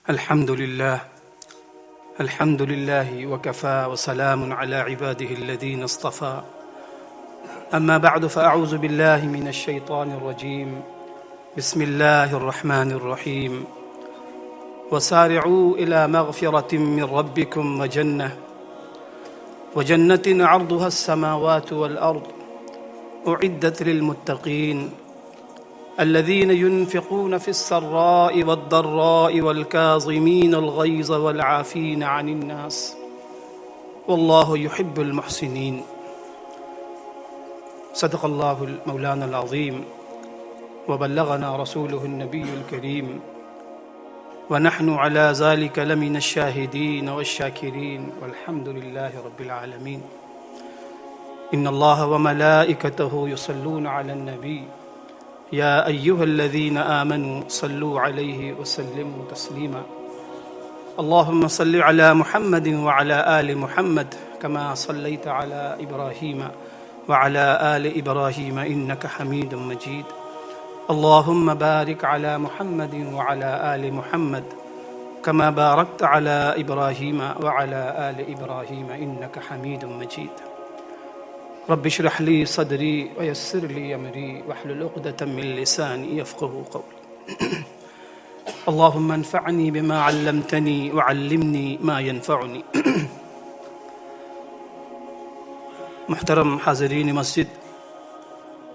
الحمد لله وكفى وسلام على عباده الذين اصطفى. أما بعد فأعوذ بالله من الشيطان الرجيم. بسم الله الرحمن الرحيم. وسارعوا إلى مغفرة من ربكم وجنة عرضها السماوات والأرض أعدت للمتقين الذين ينفقون في السراء والضراء والكاظمين الغيظ والعافين عن الناس والله يحب المحسنين. صدق الله المولانا العظيم وبلغنا رسوله النبي الكريم ونحن على ذلك لمن الشاهدين والشاكرين والحمد لله رب العالمين. إن الله وملائكته يصلون على النبي يا أيها الذين آمنوا صلوا عليه وسلموا تسليما. اللهم صل على محمد وعلى آل محمد كما صليت على إبراهيم وعلى آل إبراهيم إنك حميد مجيد. اللهم بارك على محمد وعلى آل محمد كما باركت على إبراهيم وعلى آل إبراهيم إنك حميد مجيد. رب اشرح لي صدري ويسر لي أمري واحلل عقدة من لساني يفقهوا قولي. اللهم انفعني بما علمتني وعلمني ما ينفعني. محترم حاضرین مسجد،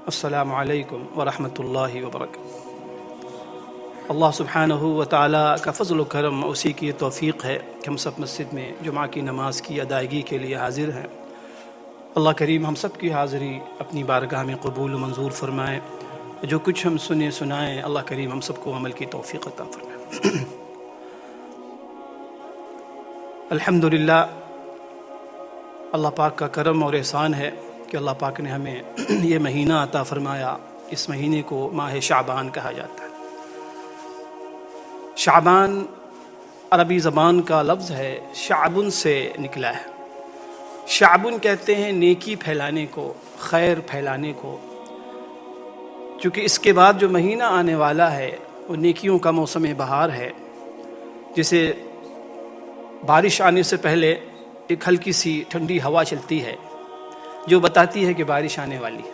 السلام علیکم ورحمۃ اللہ وبرکاتہ. اللہ سبحانہ و تعالیٰ کا فضل و کرم، اسی کی توفیق ہے کہ ہم سب مسجد میں جمعہ کی نماز کی ادائیگی کے لیے حاضر ہیں. اللہ کریم ہم سب کی حاضری اپنی بارگاہ میں قبول و منظور فرمائے. جو کچھ ہم سنائیں اللہ کریم ہم سب کو عمل کی توفیق عطا فرمائے. الحمدللہ، اللہ پاک کا کرم اور احسان ہے کہ اللہ پاک نے ہمیں یہ مہینہ عطا فرمایا. اس مہینے کو ماہ شعبان کہا جاتا ہے. شعبان عربی زبان کا لفظ ہے، شعبن سے نکلا ہے. شعبن کہتے ہیں نیکی پھیلانے کو، خیر پھیلانے کو. چونکہ اس کے بعد جو مہینہ آنے والا ہے وہ نیکیوں کا موسم بہار ہے، جسے بارش آنے سے پہلے ایک ہلکی سی ٹھنڈی ہوا چلتی ہے جو بتاتی ہے کہ بارش آنے والی ہے.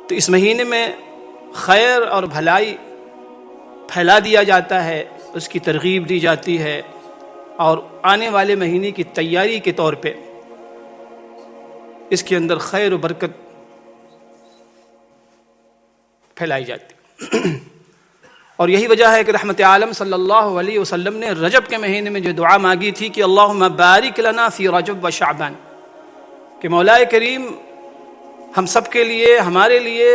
تو اس مہینے میں خیر اور بھلائی پھیلا دیا جاتا ہے، اس کی ترغیب دی جاتی ہے، اور آنے والے مہینے کی تیاری کے طور پہ اس کے اندر خیر و برکت پھیلائی جاتی. اور یہی وجہ ہے کہ رحمت عالم صلی اللہ علیہ وسلم نے رجب کے مہینے میں جو دعا مانگی تھی کہ اللہم بارک لنا فی رجب و شعبان، کہ مولا کریم ہم سب کے لیے، ہمارے لیے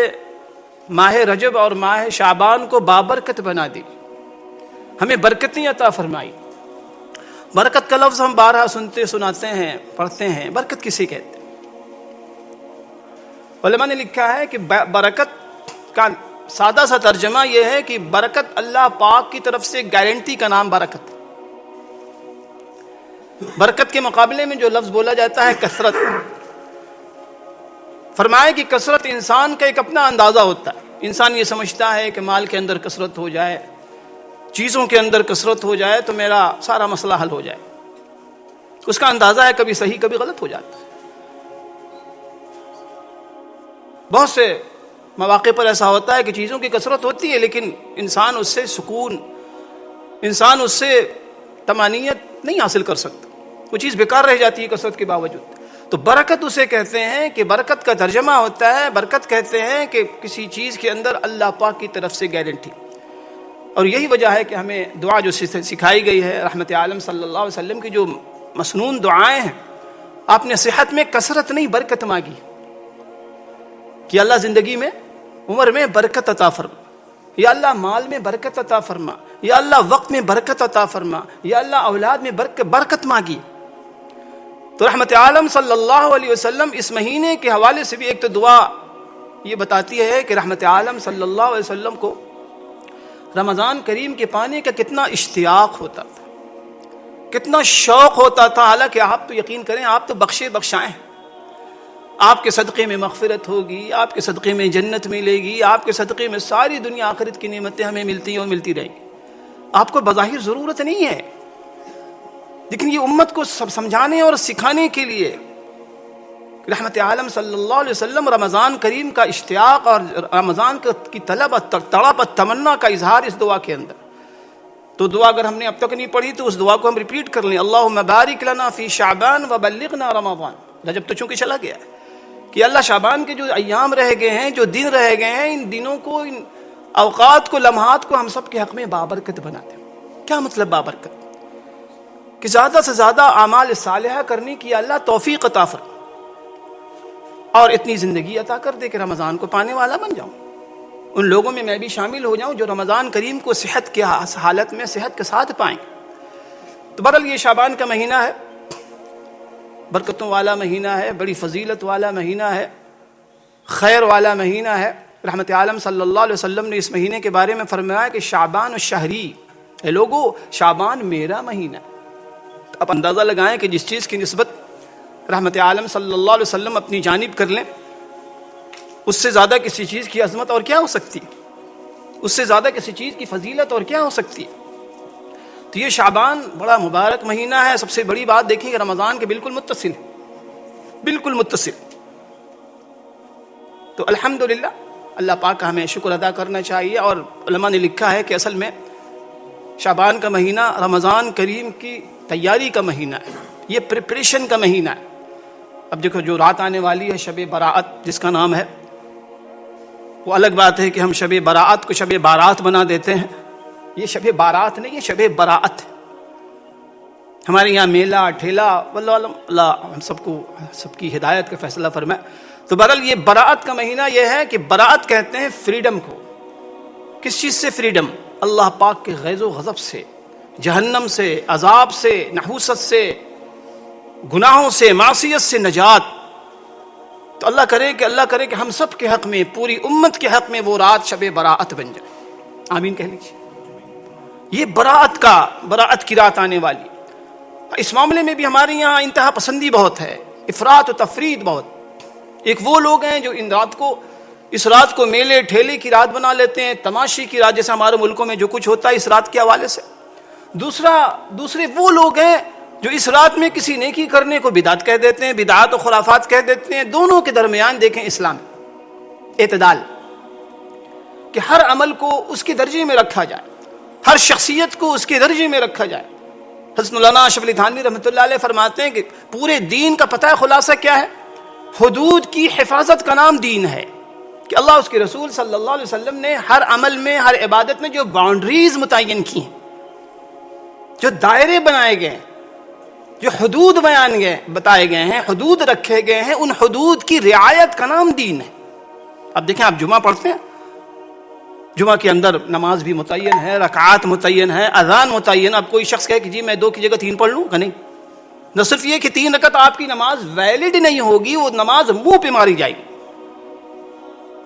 ماہ رجب اور ماہ شعبان کو بابرکت بنا دی، ہمیں برکتیں عطا فرمائی. برکت کا لفظ ہم بارہا سناتے ہیں، پڑھتے ہیں. برکت کسے کہتے ہیں؟ علماء نے لکھا ہے کہ برکت کا سادہ سا ترجمہ یہ ہے کہ برکت اللہ پاک کی طرف سے گارنٹی کا نام برکت. برکت کے مقابلے میں جو لفظ بولا جاتا ہے کثرت. فرمائے کہ کثرت انسان کا ایک اپنا اندازہ ہوتا ہے. انسان یہ سمجھتا ہے کہ مال کے اندر کثرت ہو جائے، چیزوں کے اندر کثرت ہو جائے تو میرا سارا مسئلہ حل ہو جائے. اس کا اندازہ ہے کبھی صحیح کبھی غلط ہو جاتا ہے. بہت سے مواقع پر ایسا ہوتا ہے کہ چیزوں کی کثرت ہوتی ہے لیکن انسان اس سے سکون، انسان اس سے طمانینت نہیں حاصل کر سکتا، وہ چیز بیکار رہ جاتی ہے کثرت کے باوجود. تو برکت اسے کہتے ہیں کہ برکت کا ترجمہ ہوتا ہے، برکت کہتے ہیں کہ کسی چیز کے اندر اللہ پاک کی طرف سے گارنٹی. اور یہی وجہ ہے کہ ہمیں دعا جو سکھائی گئی ہے رحمت عالم صلی اللہ علیہ وسلم کی جو مسنون دعائیں ہیں، آپ نے صحت میں کثرت نہیں برکت مانگی کہ اللہ زندگی میں، عمر میں برکت عطا فرما، یا اللہ مال میں برکت عطا فرما، یا اللہ وقت میں برکت عطا فرما، یا اللہ اولاد میں برکت مانگی. تو رحمت عالم صلی اللہ علیہ وسلم اس مہینے کے حوالے سے بھی ایک تو دعا یہ بتاتی ہے کہ رحمت عالم صلی اللہ علیہ وسلم کو رمضان کریم کے پانے کا کتنا اشتیاق ہوتا تھا، کتنا شوق ہوتا تھا. حالانکہ آپ تو یقین کریں، آپ تو بخشے بخشائیں ہیں. آپ کے صدقے میں مغفرت ہوگی، آپ کے صدقے میں جنت ملے گی، آپ کے صدقے میں ساری دنیا آخرت کی نعمتیں ہمیں ملتی ہیں اور ملتی رہیں گی. آپ کو بظاہر ضرورت نہیں ہے، لیکن یہ امت کو سمجھانے اور سکھانے کے لیے رحمت عالم صلی اللہ علیہ وسلم رمضان کریم کا اشتیاق اور رمضان کی طلب تڑپ تمنا کا اظہار اس دعا کے اندر. تو دعا اگر ہم نے اب تک نہیں پڑھی تو اس دعا کو ہم ریپیٹ کر لیں. اللہم بارک لنا فی شعبان وبلغنا رمضان. رجب تو چونکہ چلا گیا ہے کہ اللہ شعبان کے جو ایام رہ گئے ہیں، جو دن رہ گئے ہیں، ان دنوں کو، ان اوقات کو، لمحات کو ہم سب کے حق میں بابرکت بنا دیں. کیا مطلب بابرکت؟ کہ زیادہ سے زیادہ اعمال صالحہ کرنے کی اللہ توفیق عطا فرمائے اور اتنی زندگی عطا کر دے کہ رمضان کو پانے والا بن جاؤں، ان لوگوں میں بھی شامل ہو جاؤں جو رمضان کریم کو صحت کی حالت میں صحت کے ساتھ پائیں. تو بہرحال یہ شعبان کا مہینہ ہے، برکتوں والا مہینہ ہے، بڑی فضیلت والا مہینہ ہے، خیر والا مہینہ ہے. رحمت عالم صلی اللہ علیہ وسلم نے اس مہینے کے بارے میں فرمایا کہ شعبان الشہری، اے لوگو شعبان میرا مہینہ. اب اندازہ لگائیں کہ جس چیز کی نسبت رحمت عالم صلی اللہ علیہ وسلم اپنی جانب کر لیں، اس سے زیادہ کسی چیز کی عظمت اور کیا ہو سکتی ہے، اس سے زیادہ کسی چیز کی فضیلت اور کیا ہو سکتی ہے. تو یہ شعبان بڑا مبارک مہینہ ہے. سب سے بڑی بات دیکھیں کہ رمضان کے بالکل متصل ہے، بالکل متصل. تو الحمدللہ اللہ پاک کا ہمیں شکر ادا کرنا چاہیے. اور علماء نے لکھا ہے کہ اصل میں شعبان کا مہینہ رمضان کریم کی تیاری کا مہینہ ہے، یہ پریپریشن کا مہینہ ہے. اب دیکھو جو رات آنے والی ہے شب براءت جس کا نام ہے، وہ الگ بات ہے کہ ہم شب براءت کو شب بارات بنا دیتے ہیں. یہ شب بارات نہیں، یہ شب براءت ہے. ہمارے یہاں میلہ ٹھیلا واللہ علم، اللہ ہم سب کو سب کی ہدایت کا فیصلہ فرمائے. تو بہرحال یہ براءت کا مہینہ یہ ہے کہ براءت کہتے ہیں فریڈم کو. کس چیز سے فریڈم؟ اللہ پاک کے غیظ و غضب سے، جہنم سے، عذاب سے، نحوست سے، گناہوں سے، معصیت سے نجات. تو اللہ کرے کہ ہم سب کے حق میں، پوری امت کے حق میں وہ رات شب براءت بن جائے. آمین کہہ لیجیے. یہ براءت کی رات آنے والی. اس معاملے میں بھی ہمارے یہاں انتہا پسندی بہت ہے، افراط و تفرید بہت. ایک وہ لوگ ہیں جو اس رات کو میلے ٹھیلے کی رات بنا لیتے ہیں، تماشی کی رات، جیسے ہمارے ملکوں میں جو کچھ ہوتا ہے اس رات کے حوالے سے. دوسرے وہ لوگ ہیں جو اس رات میں کسی نیکی کرنے کو بدعت کہہ دیتے ہیں، بدعات و خرافات کہہ دیتے ہیں. دونوں کے درمیان دیکھیں اسلام اعتدال، کہ ہر عمل کو اس کے درجے میں رکھا جائے، ہر شخصیت کو اس کے درجے میں رکھا جائے. حضرت مولانا اشرف علی تھانوی رحمۃ اللہ علیہ فرماتے ہیں کہ پورے دین کا پتہ خلاصہ کیا ہے؟ حدود کی حفاظت کا نام دین ہے. کہ اللہ اس کے رسول صلی اللہ علیہ وسلم نے ہر عمل میں، ہر عبادت میں جو باؤنڈریز متعین کی ہیں، جو دائرے بنائے گئے ہیں، جو حدود بتائے گئے ہیں، حدود رکھے گئے ہیں، ان حدود کی رعایت کا نام دین ہے. اب دیکھیں آپ جمعہ پڑھتے ہیں، جمعہ کے اندر نماز بھی متعین ہے، رکعات متعین ہے، اذان متعین. اب کوئی شخص کہے کہ جی میں 2 کی جگہ 3 پڑھ لوں گا، نہیں. نہ صرف یہ کہ 3 رکعت آپ کی نماز ویلڈ نہیں ہوگی، وہ نماز منہ پہ ماری جائے گی.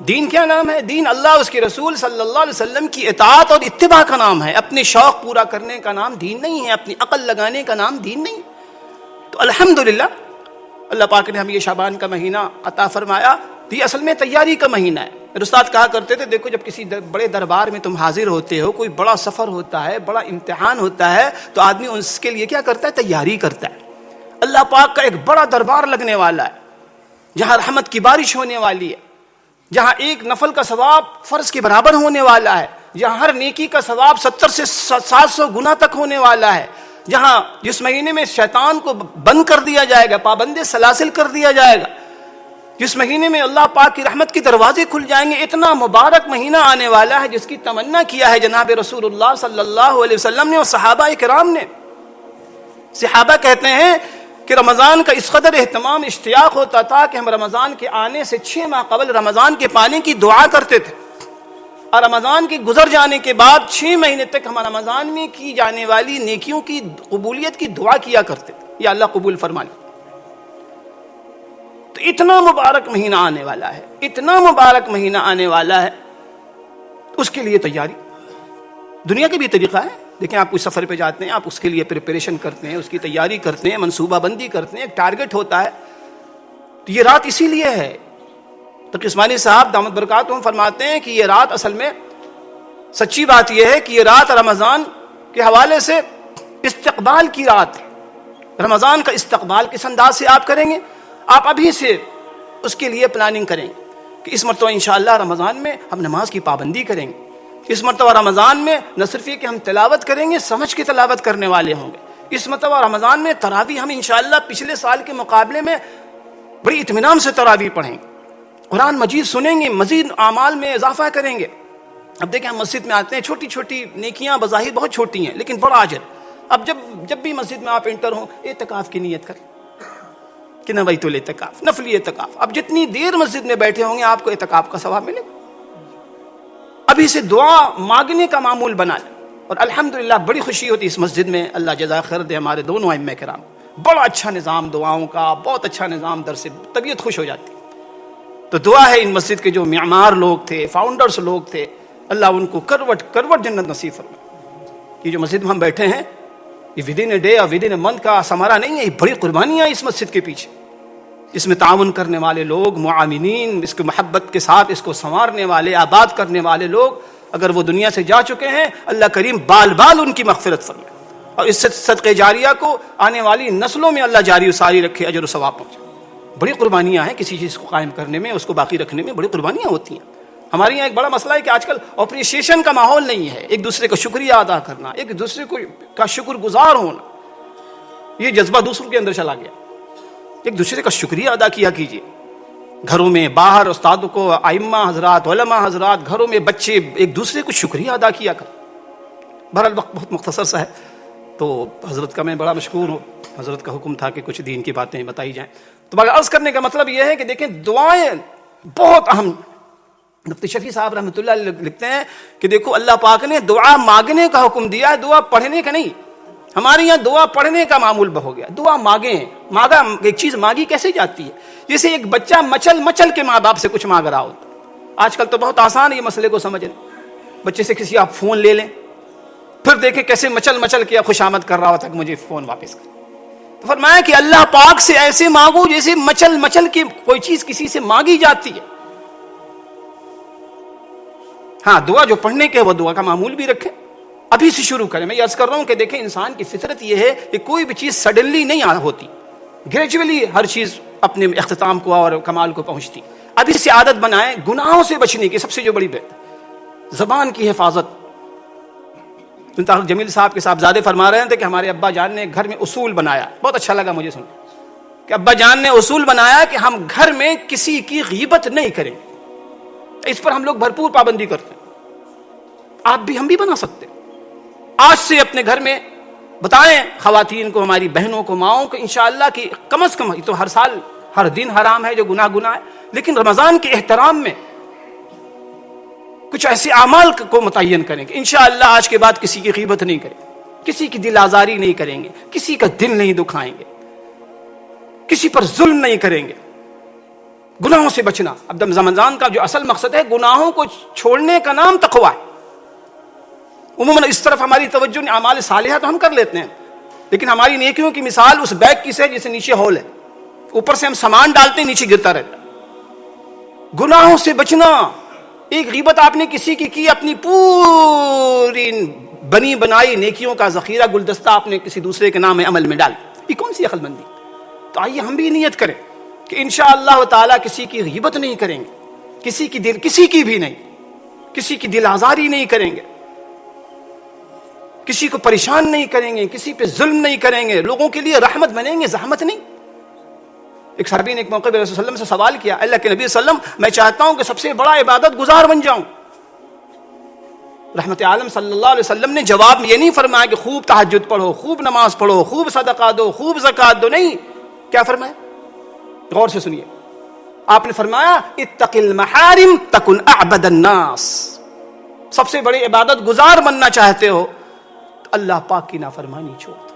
دین کیا نام ہے؟ دین اللہ اس کے رسول صلی اللہ علیہ وسلم کی اطاعت اور اتباع کا نام ہے. اپنے شوق پورا کرنے کا نام دین نہیں ہے، اپنی عقل لگانے کا نام دین نہیں. تو الحمدللہ اللہ پاک نے ہم یہ شعبان کا مہینہ عطا فرمایا. تو یہ اصل میں تیاری کا مہینہ ہے. استاد کہا کرتے تھے دیکھو جب کسی بڑے دربار میں تم حاضر ہوتے ہو، کوئی بڑا سفر ہوتا ہے، بڑا امتحان ہوتا ہے، تو آدمی اس کے لیے کیا کرتا ہے؟ تیاری کرتا ہے. اللہ پاک کا ایک بڑا دربار لگنے والا ہے، جہاں رحمت کی بارش ہونے والی ہے، جہاں ایک نفل کا ثواب فرض کے برابر ہونے والا ہے، جہاں ہر نیکی کا ثواب 70 سے 700 گنا تک ہونے والا ہے، جہاں جس مہینے میں شیطان کو بند کر دیا جائے گا، پابند سلاسل کر دیا جائے گا، جس مہینے میں اللہ پاک کی رحمت کے دروازے کھل جائیں گے. اتنا مبارک مہینہ آنے والا ہے جس کی تمنا کیا ہے جناب رسول اللہ صلی اللہ علیہ وسلم نے اور صحابہ کرام نے. صحابہ کہتے ہیں کہ رمضان کا اس قدر اہتمام اشتیاق ہوتا تھا کہ ہم رمضان کے آنے سے 6 ماہ قبل رمضان کے پانے کی دعا کرتے تھے، اور رمضان کے گزر جانے کے بعد 6 مہینے تک ہم رمضان میں کی جانے والی نیکیوں کی قبولیت کی دعا کیا کرتے تھے، یا اللہ قبول فرما لے. تو اتنا مبارک مہینہ آنے والا ہے، اتنا مبارک مہینہ آنے والا ہے، اس کے لیے تیاری. دنیا کا بھی طریقہ ہے. دیکھیں آپ کوئی سفر پہ جاتے ہیں، آپ اس کے لیے پریپریشن کرتے ہیں، اس کی تیاری کرتے ہیں، منصوبہ بندی کرتے ہیں، ایک ٹارگٹ ہوتا ہے. تو یہ رات اسی لیے ہے. تقی عثمانی صاحب دامت برکاتہم فرماتے ہیں کہ یہ رات اصل میں سچی بات یہ ہے کہ یہ رات رمضان کے حوالے سے استقبال کی رات ہے۔ رمضان کا استقبال کس انداز سے آپ کریں گے؟ آپ ابھی سے اس کے لیے پلاننگ کریں کہ اس مرتبہ انشاءاللہ رمضان میں ہم نماز کی پابندی کریں گے، اس مرتبہ رمضان میں نہ صرف یہ کہ ہم تلاوت کریں گے، سمجھ کے تلاوت کرنے والے ہوں گے، اس مرتبہ رمضان میں تراویح ہم انشاءاللہ پچھلے سال کے مقابلے میں بڑی اطمینان سے تراویح پڑھیں گے، قرآن مجید سنیں گے، مزید اعمال میں اضافہ کریں گے۔ اب دیکھیں ہم مسجد میں آتے ہیں، چھوٹی چھوٹی نیکیاں بظاہر بہت چھوٹی ہیں لیکن بڑا اجر۔ اب جب بھی مسجد میں آپ انٹر ہوں، اعتکاف کی نیت کریں کہ نویت الاعتکاف، نفلی اعتکاف۔ اب جتنی دیر مسجد میں بیٹھے ہوں گے آپ کو اعتکاف کا ثواب ملے گا۔ ابھی سے دعا مانگنے کا معمول بنا لیں، اور الحمدللہ بڑی خوشی ہوتی اس مسجد میں، اللہ جزا خیر دے ہمارے دونوں ائمہ کرام، بڑا اچھا نظام دعاؤں کا، بہت اچھا نظام درس، طبیعت خوش ہو جاتی۔ تو دعا ہے ان مسجد کے جو معمار لوگ تھے، فاؤنڈرز لوگ تھے، اللہ ان کو کروٹ کروٹ جنت نصیب فرمائے۔ یہ جو مسجد میں ہم بیٹھے ہیں، یہ ودن اے ڈے اور ودن اے منتھ کا ثمرہ نہیں ہے، یہ بڑی قربانیاں اس مسجد کے پیچھے، اس میں تعاون کرنے والے لوگ، معاونین، اس کو محبت کے ساتھ اس کو سنوارنے والے، آباد کرنے والے لوگ، اگر وہ دنیا سے جا چکے ہیں اللہ کریم بال بال ان کی مغفرت فرمائے، اور اس صدقہ جاریہ کو آنے والی نسلوں میں اللہ جاری و ساری رکھے، اجر و ثواب پہنچے۔ بڑی قربانیاں ہیں کسی چیز کو قائم کرنے میں، اس کو باقی رکھنے میں بڑی قربانیاں ہوتی ہیں۔ ہمارے یہاں ایک بڑا مسئلہ ہے کہ آج کل اپریشیشن کا ماحول نہیں ہے، ایک دوسرے کا شکریہ ادا کرنا، ایک دوسرے کا شکر گزار ہونا، یہ جذبہ دوسروں کے اندر چلا گیا۔ ایک دوسرے کا شکریہ ادا کیا کیجیے، گھروں میں، باہر، استادوں کو، ائمہ حضرات، علماء حضرات، گھروں میں بچے ایک دوسرے کو شکریہ ادا کیا کر۔ بہرحال وقت بہت مختصر سا ہے، تو حضرت کا میں بڑا مشکور ہوں، حضرت کا حکم تھا کہ کچھ دین کی باتیں بتائی جائیں۔ تو مگر عرض کرنے کا مطلب یہ ہے کہ دیکھیں دعائیں بہت اہم۔ مفتی شفیع صاحب رحمۃ اللہ علیہ لکھتے ہیں کہ دیکھو اللہ پاک نے دعا مانگنے کا حکم دیا ہے، دعا پڑھنے کا نہیں۔ ہمارے یہاں دعا پڑھنے کا معمول ہو گیا، دعا مانگیں، مانگا ایک چیز مانگی کیسے جاتی ہے؟ جیسے ایک بچہ مچل مچل کے ماں باپ سے کچھ مانگ رہا ہوتا۔ آج کل تو بہت آسان ہے یہ مسئلے کو سمجھنا، بچے سے کسی آپ فون لے لیں، پھر دیکھیں کیسے مچل مچل کے خوشامد کر رہا ہوتا کہ مجھے فون واپس کر۔ تو فرمایا کہ اللہ پاک سے ایسے مانگو جیسے مچل مچل کے کوئی چیز کسی سے مانگی جاتی ہے۔ ہاں دعا جو پڑھنے کے وہ دعا کا معمول بھی رکھیں، ابھی سے شروع کریں۔ میں یہ عرض کر رہا ہوں کہ دیکھیں انسان کی فطرت یہ ہے کہ کوئی بھی چیز سڈنلی نہیں ہوتی، گریجولی ہر چیز اپنے اختتام کو اور کمال کو پہنچتی۔ ابھی سے عادت بنائیں گناہوں سے بچنے کی، سب سے جو بڑی بات زبان کی حفاظت۔ جمیل صاحب کے صاحبزادے فرما رہے تھے کہ ہمارے ابا جان نے گھر میں اصول بنایا، بہت اچھا لگا مجھے سن کہ ابا جان نے اصول بنایا کہ ہم گھر میں کسی کی غیبت نہیں کریں۔ اس پر ہم لوگ بھرپور پابندی کرتے ہیں، آپ بھی ہم بھی بنا سکتے ہیں۔ آج سے اپنے گھر میں بتائیں خواتین کو، ہماری بہنوں کو، ماؤں کو انشاءاللہ کہ کم از کم، تو ہر سال ہر دن حرام ہے جو گناہ ہے، لیکن رمضان کے احترام میں کچھ ایسے اعمال کو متعین کریں کہ انشاءاللہ آج کے بعد کسی کی غیبت نہیں کریں، کسی کی دل آزاری نہیں کریں گے، کسی کا دل نہیں دکھائیں گے، کسی پر ظلم نہیں کریں گے، گناہوں سے بچنا۔ اب رمضان کا جو اصل مقصد ہے گناہوں کو چھوڑنے کا نام تقویٰ ہے۔ عموماً اس طرف ہماری توجہ اعمال صالحہ تو ہم کر لیتے ہیں، لیکن ہماری نیکیوں کی مثال اس بیگ کی سے جسے نیچے ہول ہے، اوپر سے ہم سامان ڈالتے ہیں نیچے گرتا رہتا۔ گناہوں سے بچنا، ایک غیبت آپ نے کسی کی اپنی پوری بنی بنائی نیکیوں کا ذخیرہ گلدستہ آپ نے کسی دوسرے کے نام عمل میں ڈال، یہ کون سی عقل مندی؟ تو آئیے ہم بھی نیت کریں کہ انشاءاللہ تعالیٰ کسی کی غیبت نہیں کریں گے، کسی کی بھی نہیں، کسی کی دل آزاری نہیں کریں گے، کسی کو پریشان نہیں کریں گے، کسی پہ ظلم نہیں کریں گے، لوگوں کے لیے رحمت بنیں گے، زحمت نہیں۔ ایک صحابی نے ایک موقع پہ رسول اللہ علیہ وسلم سے سوال کیا، اللہ کے نبی صلی اللہ علیہ وسلم میں چاہتا ہوں کہ سب سے بڑا عبادت گزار بن جاؤں۔ رحمت عالم صلی اللہ علیہ وسلم نے جواب یہ نہیں فرمایا کہ خوب تہجد پڑھو، خوب نماز پڑھو، خوب صدقہ دو، خوب زکات دو، نہیں۔ کیا فرمایا؟ غور سے سنیے، آپ نے فرمایا اتق المحارم تکن اعبد الناس۔ سب سے بڑی عبادت گزار بننا چاہتے ہو اللہ پاک کی نافرمانی چھوڑ دو،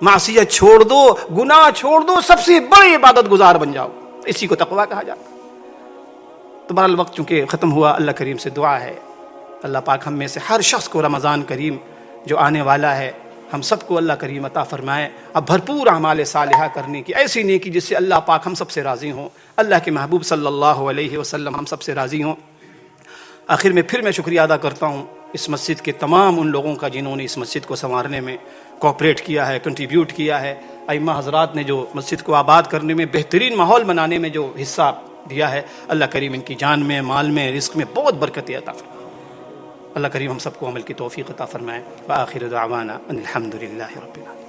معصیت چھوڑ دو، گناہ چھوڑ دو، سب سے بڑی عبادت گزار بن جاؤ، اسی کو تقویٰ کہا جاتا۔ تو بہرحال وقت چونکہ ختم ہوا، اللہ کریم سے دعا ہے اللہ پاک ہم میں سے ہر شخص کو رمضان کریم جو آنے والا ہے ہم سب کو اللہ کریم عطا فرمائے اب بھرپور اعمال صالحہ کرنے کی، ایسی نیکی جس سے اللہ پاک ہم سب سے راضی ہوں، اللہ کے محبوب صلی اللہ علیہ وسلم ہم سب سے راضی ہوں۔ آخر میں پھر میں شکریہ ادا کرتا ہوں اس مسجد کے تمام ان لوگوں کا جنہوں نے اس مسجد کو سنوارنے میں کوآپریٹ کیا ہے، کنٹریبیوٹ کیا ہے، ائمہ حضرات نے جو مسجد کو آباد کرنے میں، بہترین ماحول بنانے میں جو حصہ دیا ہے، اللہ کریم ان کی جان میں، مال میں، رزق میں بہت برکت عطا فرمائے۔ اللہ کریم ہم سب کو عمل کی توفیق عطا فرمائے۔ وآخر دعوانا ان الحمد للہ رب العالمین۔